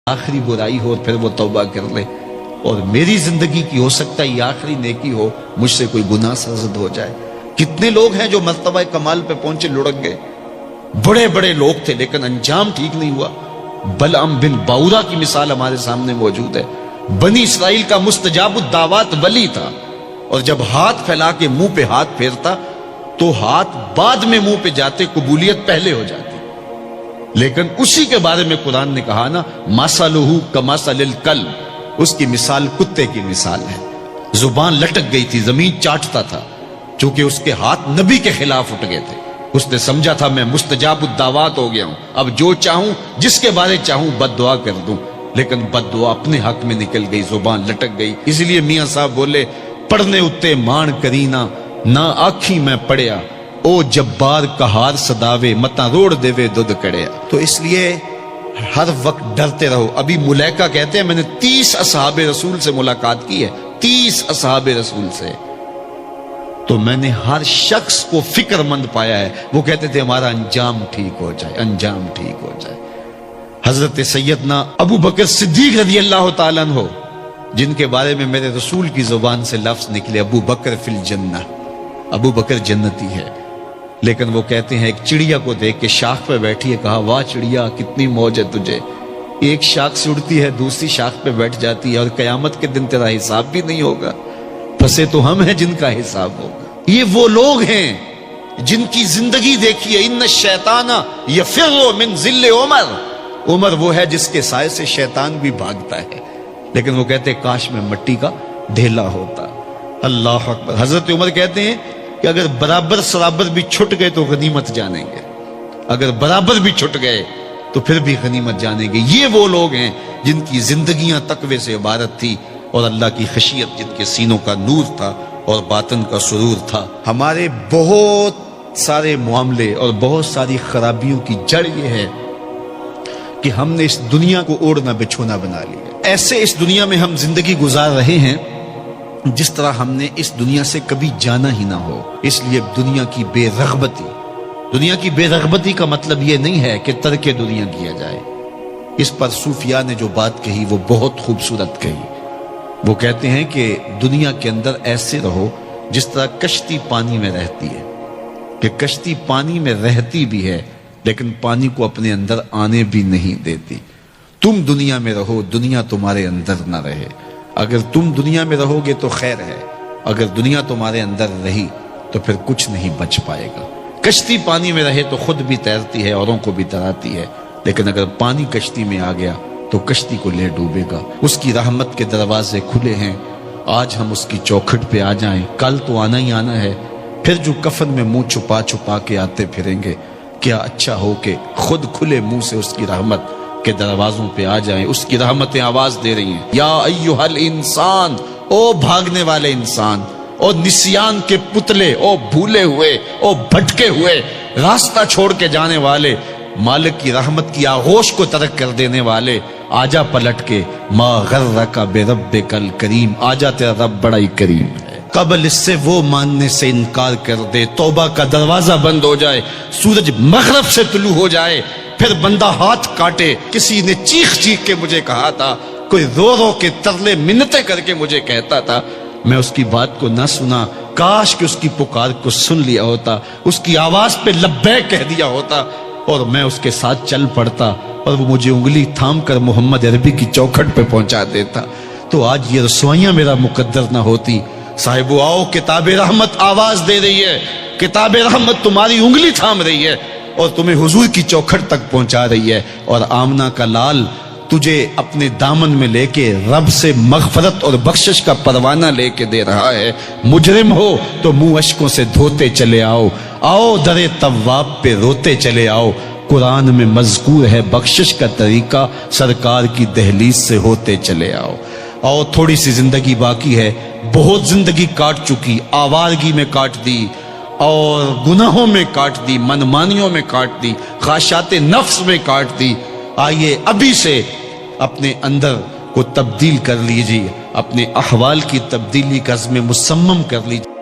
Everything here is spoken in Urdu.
آخری برائی ہو پھر وہ توبہ کر لے، اور میری زندگی کی ہو سکتا ہے یہ آخری نیکی ہو، مجھ سے کوئی گناہ سرزد ہو جائے۔ کتنے لوگ ہیں جو مرتبہ کمال پہ پہنچے لڑک گئے، بڑے بڑے لوگ تھے لیکن انجام ٹھیک نہیں ہوا۔ بلعم بن باورا کی مثال ہمارے سامنے موجود ہے۔ بنی اسرائیل کا مستجاب الدعوات ولی تھا، اور جب ہاتھ پھیلا کے منہ پہ ہاتھ پھیرتا تو ہاتھ بعد میں منہ پہ جاتے، قبولیت پہلے ہو جاتی۔ لیکن اسی کے بارے میں قرآن نے کہا نا، مثلہ کمثل الکلب، اس کی مثال کتے کی مثال ہے۔ زبان لٹک گئی تھی، زمین چاٹتا تھا، چونکہ اس کے ہاتھ نبی کے خلاف اٹھ گئے تھے۔ اس نے سمجھا تھا میں مستجاب الدعوات ہو گیا ہوں، اب جو چاہوں جس کے بارے چاہوں بد دعا کر دوں، لیکن بد دعا اپنے حق میں نکل گئی، زبان لٹک گئی۔ اس لیے میاں صاحب بولے، پڑھنے اتے مان کرینا نہ آکھی میں پڑھیا، او جبار کہار صداوے متا روڑ دیوے دودھ کڑیا۔ تو اس لیے ہر وقت ڈرتے رہو۔ ابھی ملیکہ کہتے ہیں میں نے 30 اصحاب رسول سے ملاقات کی ہے، 30 اصحاب رسول سے، تو میں نے ہر شخص کو فکر مند پایا ہے۔ وہ کہتے تھے ہمارا انجام ٹھیک ہو جائے، انجام ٹھیک ہو جائے۔ حضرت سیدنا ابو بکر صدیق رضی اللہ تعالیٰ عنہ، جن کے بارے میں میرے رسول کی زبان سے لفظ نکلے، ابو بکر فی الجنہ، ابو بکر جنتی ہے، لیکن وہ کہتے ہیں ایک چڑیا کو دیکھ کے شاخ پہ بیٹھی ہے، کہا واہ چڑیا کتنی موج ہے تجھے، ایک شاخ سے اڑتی ہے دوسری شاخ پہ بیٹھ جاتی ہے، اور قیامت کے دن تیرا حساب بھی نہیں ہوگا، پھنسے تو ہم ہیں جن کا حساب ہوگا۔ یہ وہ لوگ ہیں جن کی زندگی دیکھیے، ان الشیطان یفر من ذل عمر، عمر وہ ہے جس کے سائے سے شیطان بھی بھاگتا ہے، لیکن وہ کہتے ہیں کاش میں مٹی کا ڈھیلا ہوتا۔ اللہ اکبر۔ حضرت عمر کہتے ہیں کہ اگر برابر سرابر بھی چھٹ گئے تو غنیمت جانیں گے، اگر برابر بھی چھٹ گئے تو پھر بھی غنیمت جانیں گے۔ یہ وہ لوگ ہیں جن کی زندگیاں تقوی سے عبارت تھی، اور اللہ کی خشیت جن کے سینوں کا نور تھا اور باطن کا سرور تھا۔ ہمارے بہت سارے معاملے اور بہت ساری خرابیوں کی جڑ یہ ہے کہ ہم نے اس دنیا کو اوڑھنا بچھونا بنا لیا۔ ایسے اس دنیا میں ہم زندگی گزار رہے ہیں جس طرح ہم نے اس دنیا سے کبھی جانا ہی نہ ہو۔ اس لیے دنیا کی بے رغبتی، دنیا کی بے رغبتی کا مطلب یہ نہیں ہے کہ ترک دنیا کیا جائے۔ اس پر صوفیاء نے جو بات کہی وہ بہت خوبصورت کہی۔ وہ کہتے ہیں کہ دنیا کے اندر ایسے رہو جس طرح کشتی پانی میں رہتی ہے، کہ کشتی پانی میں رہتی بھی ہے لیکن پانی کو اپنے اندر آنے بھی نہیں دیتی۔ تم دنیا میں رہو، دنیا تمہارے اندر نہ رہے۔ اگر تم دنیا میں رہو گے تو خیر ہے، اگر دنیا تمہارے اندر رہی تو پھر کچھ نہیں بچ پائے گا۔ کشتی پانی میں رہے تو خود بھی تیرتی ہے، اوروں کو بھی تراتی ہے، لیکن اگر پانی کشتی میں آ گیا تو کشتی کو لے ڈوبے گا۔ اس کی رحمت کے دروازے کھلے ہیں، آج ہم اس کی چوکھٹ پہ آ جائیں، کل تو آنا ہی آنا ہے۔ پھر جو کفن میں منہ چھپا چھپا کے آتے پھریں گے، کیا اچھا ہو کہ خود کھلے منہ سے اس کی رحمت کے دروازوں پہ آ جائیں۔ اس کی رحمتیں آواز دے رہی ہیں، یا ایھا الانسان، او بھاگنے والے انسان، او نسیان کے پتلے، او بھولے ہوئے، او بھٹکے ہوئے، راستہ چھوڑ کے جانے والے، مالک کی رحمت کی آغوش کو ترک کر دینے والے، آجا پلٹ کے، ما غرک بربک الکریم، آجا تیرا رب بڑا ہی کریم ہے۔ قبل اس سے وہ ماننے سے انکار کر دے، توبہ کا دروازہ بند ہو جائے، سورج مغرب سے طلوع ہو جائے، پھر بندہ ہاتھ کاٹے۔ کسی نے چیخ چیخ کے مجھے کہا تھا، کوئی رو رو کے ترلے منتیں کر کے مجھے کہتا تھا، میں اس کی بات کو نہ سنا، کاش کہ اس کی پکار کو سن لیا ہوتا، اس کی آواز پہ لبیک کہہ دیا ہوتا، اور میں اس کے ساتھ چل پڑتا، اور وہ مجھے انگلی تھام کر محمد عربی کی چوکھٹ پہ پہنچا دیتا، تو آج یہ رسوائیاں میرا مقدر نہ ہوتی۔ صاحبو آؤ، کتاب رحمت آواز دے رہی ہے، کتاب رحمت تمہاری انگلی تھام رہی ہے اور تمہیں حضور کی چوکھٹ تک پہنچا رہی ہے، اور آمنہ کا لال تجھے اپنے دامن میں لے کے رب سے مغفرت اور بخشش کا پروانہ لے کے دے رہا ہے۔ مجرم ہو تو منہ اشکوں سے دھوتے چلے آؤ، آؤ در تواب پہ روتے چلے آؤ، قرآن میں مذکور ہے بخشش کا طریقہ، سرکار کی دہلیز سے ہوتے چلے آؤ۔ اور تھوڑی سی زندگی باقی ہے، بہت زندگی کاٹ چکی، آوارگی میں کاٹ دی، اور گناہوں میں کاٹ دی، منمانیوں میں کاٹ دی، خواہشات نفس میں کاٹ دی۔ آئیے ابھی سے اپنے اندر کو تبدیل کر لیجیے، اپنے احوال کی تبدیلی کا عزم مصمم کر لیجیے۔